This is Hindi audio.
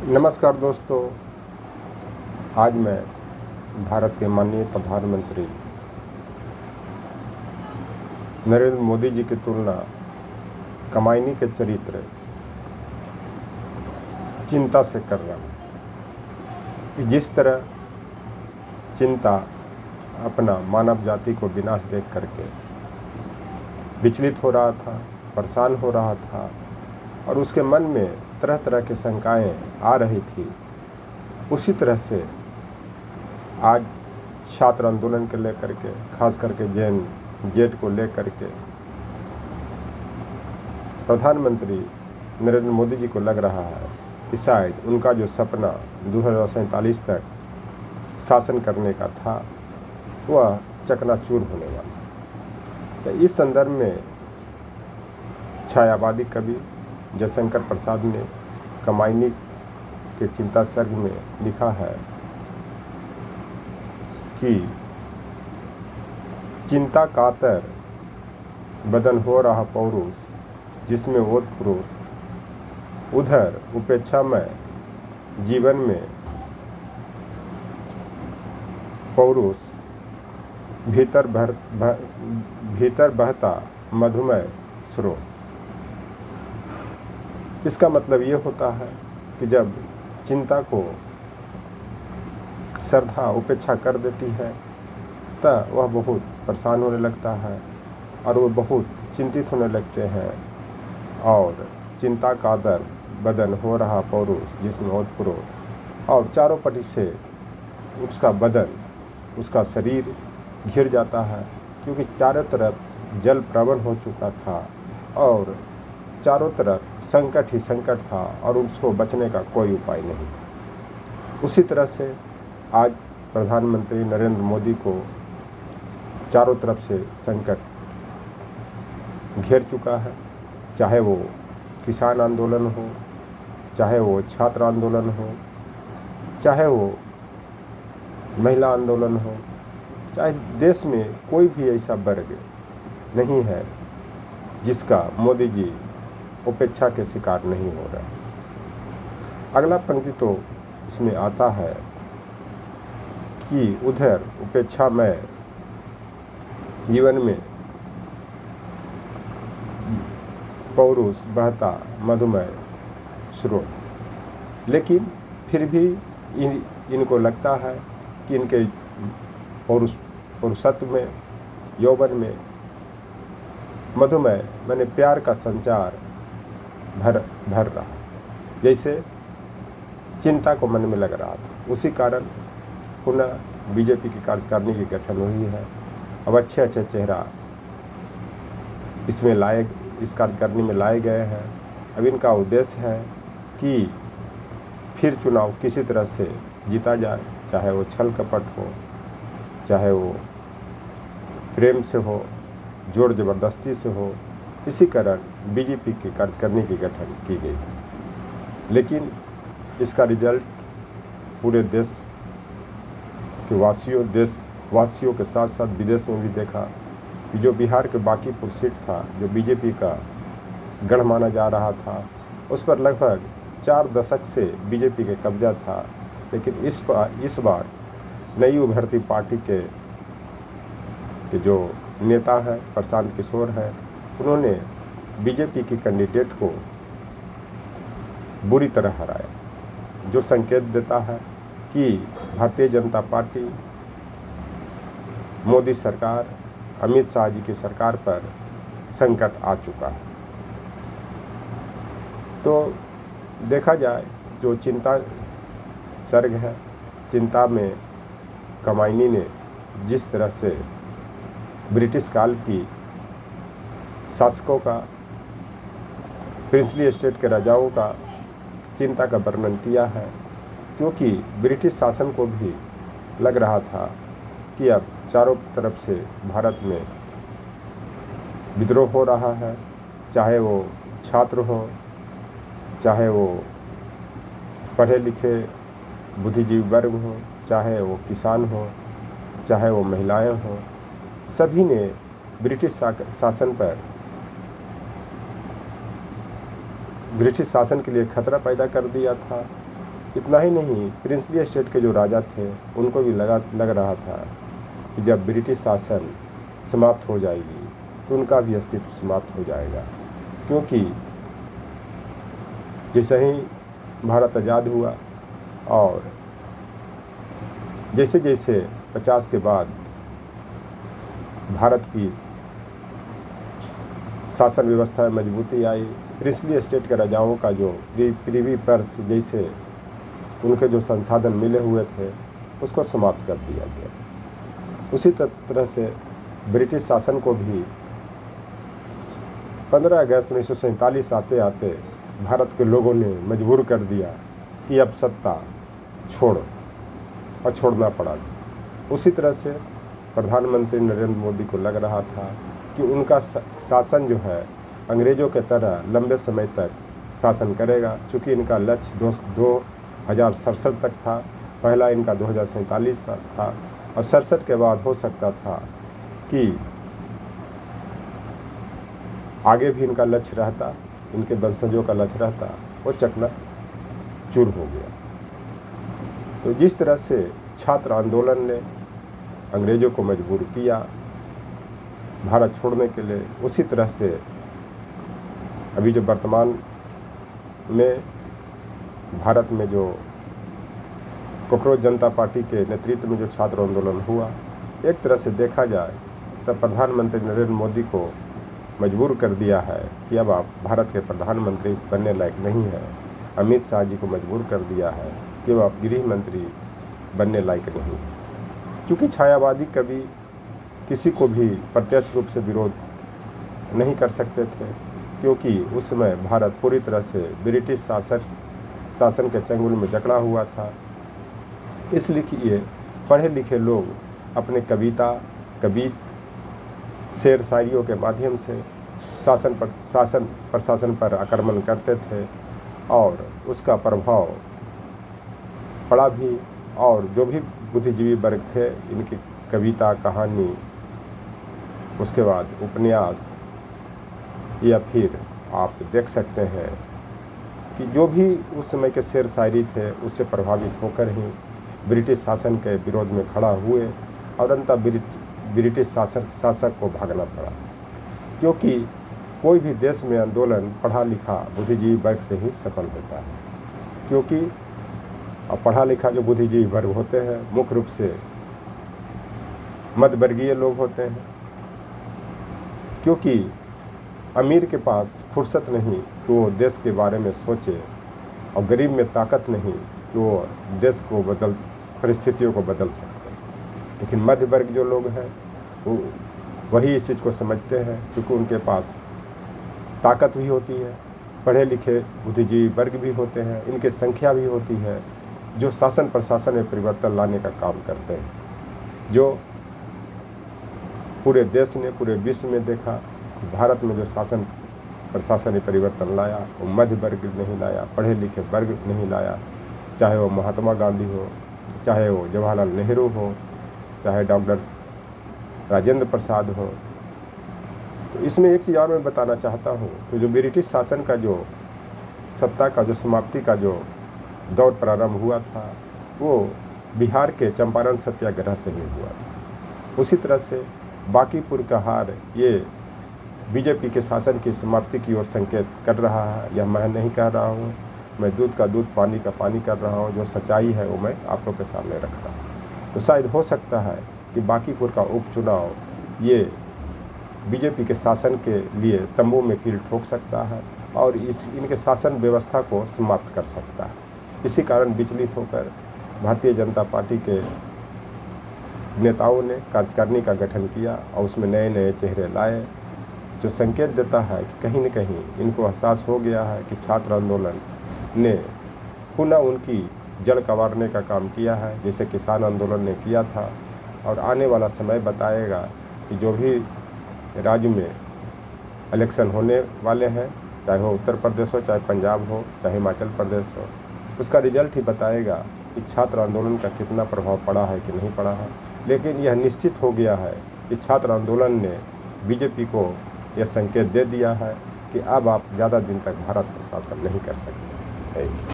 नमस्कार दोस्तों, आज मैं भारत के माननीय प्रधानमंत्री नरेंद्र मोदी जी की तुलना कमायनी के चरित्र चिंता से कर रहा हूँ कि जिस तरह चिंता अपना मानव जाति को विनाश देख करके विचलित हो रहा था, परेशान हो रहा था और उसके मन में तरह तरह की शंकाएं आ रही थी, उसी तरह से आज छात्र आंदोलन को लेकर के, खास करके जेट को लेकर के प्रधानमंत्री नरेंद्र मोदी जी को लग रहा है कि शायद उनका जो सपना 2047 तक शासन करने का था वह चकनाचूर होने वाला है। तो इस संदर्भ में छायावादी कवि जयशंकर प्रसाद ने कमायनी के चिंता सर्ग में लिखा है कि चिंता कातर बदन हो रहा पौरुष, जिसमें ओतप्रोत उधर उपेक्षामय जीवन में पौरुष भीतर बहता मधुमय स्रोत। इसका मतलब ये होता है कि जब चिंता को श्रद्धा उपेक्षा कर देती है तब वह बहुत परेशान होने लगता है और वह बहुत चिंतित होने लगते हैं और चिंता का दर बदन हो रहा पौरुष, जिसमें ओतप्रोत और चारों पटी से उसका बदन, उसका शरीर घिर जाता है, क्योंकि चारों तरफ जल प्रवण हो चुका था और चारों तरफ संकट ही संकट था और उसको बचने का कोई उपाय नहीं था। उसी तरह से आज प्रधानमंत्री नरेंद्र मोदी को चारों तरफ से संकट घेर चुका है, चाहे वो किसान आंदोलन हो, चाहे वो छात्र आंदोलन हो, चाहे वो महिला आंदोलन हो, चाहे देश में कोई भी ऐसा वर्ग नहीं है जिसका मोदी जी उपेक्षा के शिकार नहीं हो रहा। अगला पंक्ति तो इसमें आता है कि उधर उपेक्षामय जीवन में पौरुष बहता मधुमय स्रोत। लेकिन फिर भी इनको लगता है कि इनके पौरुषत्व में, यौवन में मधुमय मैंने प्यार का संचार भर रहा, जैसे चिंता को मन में लग रहा था। उसी कारण पुनः बीजेपी की कार्यकारिणी की गठन हुई है। अब अच्छे चेहरा इस कार्यकारिणी में लाए गए हैं। अब इनका उद्देश्य है कि फिर चुनाव किसी तरह से जीता जाए, चाहे वो छल कपट हो, चाहे वो प्रेम से हो, जोर ज़बरदस्ती से हो। इसी कारण बीजेपी की कार्यकारिणी की गठन की गई। लेकिन इसका रिजल्ट पूरे देश वासियों के साथ साथ विदेश में भी देखा कि जो बिहार के बांकीपुर सीट था, जो बीजेपी का गढ़ माना जा रहा था, उस पर लगभग 4 दशक से बीजेपी के कब्जा था। लेकिन इस बार नई उभरती पार्टी के जो नेता हैं, प्रशांत किशोर हैं, उन्होंने बीजेपी की कैंडिडेट को बुरी तरह हराया, जो संकेत देता है कि भारतीय जनता पार्टी, मोदी सरकार, अमित शाह जी की सरकार पर संकट आ चुका है। तो देखा जाए जो चिंता सर्ग है, चिंता में कमायनी ने जिस तरह से ब्रिटिश काल की शासकों का, प्रिंसली एस्टेट के राजाओं का चिंता का वर्णन किया है, क्योंकि ब्रिटिश शासन को भी लग रहा था कि अब चारों तरफ से भारत में विद्रोह हो रहा है, चाहे वो छात्र हो, चाहे वो पढ़े लिखे बुद्धिजीवी वर्ग हो, चाहे वो किसान हो, चाहे वो महिलाएं हो, सभी ने ब्रिटिश शासन के लिए खतरा पैदा कर दिया था इतना ही नहीं, प्रिंसली स्टेट के जो राजा थे उनको भी लग रहा था कि जब ब्रिटिश शासन समाप्त हो जाएगी तो उनका भी अस्तित्व समाप्त हो जाएगा, क्योंकि जैसे ही भारत आज़ाद हुआ और जैसे जैसे 50 के बाद भारत की शासन व्यवस्था में मजबूती आई, प्रिंसली स्टेट के राजाओं का जो प्रीवी पर्स जैसे उनके जो संसाधन मिले हुए थे उसको समाप्त कर दिया गया। उसी तरह से ब्रिटिश शासन को भी 15 अगस्त 1947 आते आते भारत के लोगों ने मजबूर कर दिया कि अब सत्ता छोड़ो, और छोड़ना पड़ा। उसी तरह से प्रधानमंत्री नरेंद्र मोदी को लग रहा था कि उनका शासन जो है अंग्रेज़ों के तरह लंबे समय तक शासन करेगा, चूँकि इनका लक्ष्य 2067 तक था। पहला इनका 2047 था और 67 के बाद हो सकता था कि आगे भी इनका लक्ष्य रहता, इनके वंशजों का लक्ष्य रहता, वो चकनाचूर हो गया। तो जिस तरह से छात्र आंदोलन ने अंग्रेज़ों को मजबूर किया भारत छोड़ने के लिए, उसी तरह से अभी जो वर्तमान में भारत में जो कॉकरोच जनता पार्टी के नेतृत्व में जो छात्र आंदोलन हुआ, एक तरह से देखा जाए तब प्रधानमंत्री नरेंद्र मोदी को मजबूर कर दिया है कि अब आप भारत के प्रधानमंत्री बनने लायक नहीं हैं। अमित शाह जी को मजबूर कर दिया है कि अब आप गृह मंत्री बनने लायक नहीं। क्योंकि छायावादी कभी किसी को भी प्रत्यक्ष रूप से विरोध नहीं कर सकते थे, क्योंकि उस समय भारत पूरी तरह से ब्रिटिश शासन के चंगुल में जकड़ा हुआ था। इसलिए पढ़े लिखे लोग अपने कविता, कवित, शेर शायरियों के माध्यम से प्रशासन पर आक्रमण करते थे और उसका प्रभाव पड़ा भी। और जो भी बुद्धिजीवी वर्ग थे, इनकी कविता, कहानी, उसके बाद उपन्यास, या फिर आप देख सकते हैं कि जो भी उस समय के शेर शायरी थे उससे प्रभावित होकर ही ब्रिटिश शासन के विरोध में खड़ा हुए और अंततः ब्रिटिश शासक को भागना पड़ा। क्योंकि कोई भी देश में आंदोलन पढ़ा लिखा बुद्धिजीवी वर्ग से ही सफल होता है, क्योंकि पढ़ा लिखा जो बुद्धिजीवी वर्ग होते हैं मुख्य रूप से मध्यवर्गीय लोग होते हैं। क्योंकि अमीर के पास फुर्सत नहीं कि वो देश के बारे में सोचे, और गरीब में ताकत नहीं कि वो देश को परिस्थितियों को बदल सकते। लेकिन मध्य वर्ग जो लोग हैं वो वही इस चीज़ को समझते हैं, क्योंकि उनके पास ताकत भी होती है, पढ़े लिखे बुद्धिजीवी वर्ग भी होते हैं, इनकी संख्या भी होती है, जो शासन प्रशासन में परिवर्तन लाने का काम करते हैं। जो पूरे देश ने, पूरे विश्व में देखा कि भारत में जो शासन प्रशासन ने परिवर्तन लाया वो मध्य वर्ग नहीं लाया, पढ़े लिखे वर्ग नहीं लाया। चाहे वो महात्मा गांधी हो, चाहे वो जवाहरलाल नेहरू हो, चाहे डॉक्टर राजेंद्र प्रसाद हो। तो इसमें एक चीज़ और मैं बताना चाहता हूँ कि जो ब्रिटिश शासन का जो सत्ता का जो समाप्ति का जो दौर प्रारंभ हुआ था वो बिहार के चंपारण सत्याग्रह से ही हुआ था। उसी तरह से बांकीपुर का हार ये बीजेपी के शासन की समाप्ति की ओर संकेत कर रहा है। यह मैं नहीं कह रहा हूँ, मैं दूध का दूध पानी का पानी कर रहा हूँ। जो सच्चाई है वो मैं आप लोग के सामने रख रहा हूँ। तो शायद हो सकता है कि बांकीपुर का उपचुनाव ये बीजेपी के शासन के लिए तंबू में कील ठोक सकता है और इनके शासन व्यवस्था को समाप्त कर सकता है। इसी कारण विचलित होकर भारतीय जनता पार्टी के नेताओं ने कार्यकारिणी का गठन किया और उसमें नए नए चेहरे लाए, जो संकेत देता है कि कहीं न कहीं इनको एहसास हो गया है कि छात्र आंदोलन ने पुनः उनकी जड़ कबाड़ने का काम किया है, जैसे किसान आंदोलन ने किया था। और आने वाला समय बताएगा कि जो भी राज्य में इलेक्शन होने वाले हैं, चाहे वो उत्तर प्रदेश हो, चाहे पंजाब हो, चाहे हिमाचल प्रदेश हो, उसका रिजल्ट ही बताएगा कि छात्र आंदोलन का कितना प्रभाव पड़ा है कि नहीं पड़ा है। लेकिन यह निश्चित हो गया है कि छात्र आंदोलन ने बीजेपी को यह संकेत दे दिया है कि अब आप ज़्यादा दिन तक भारत पर शासन नहीं कर सकते।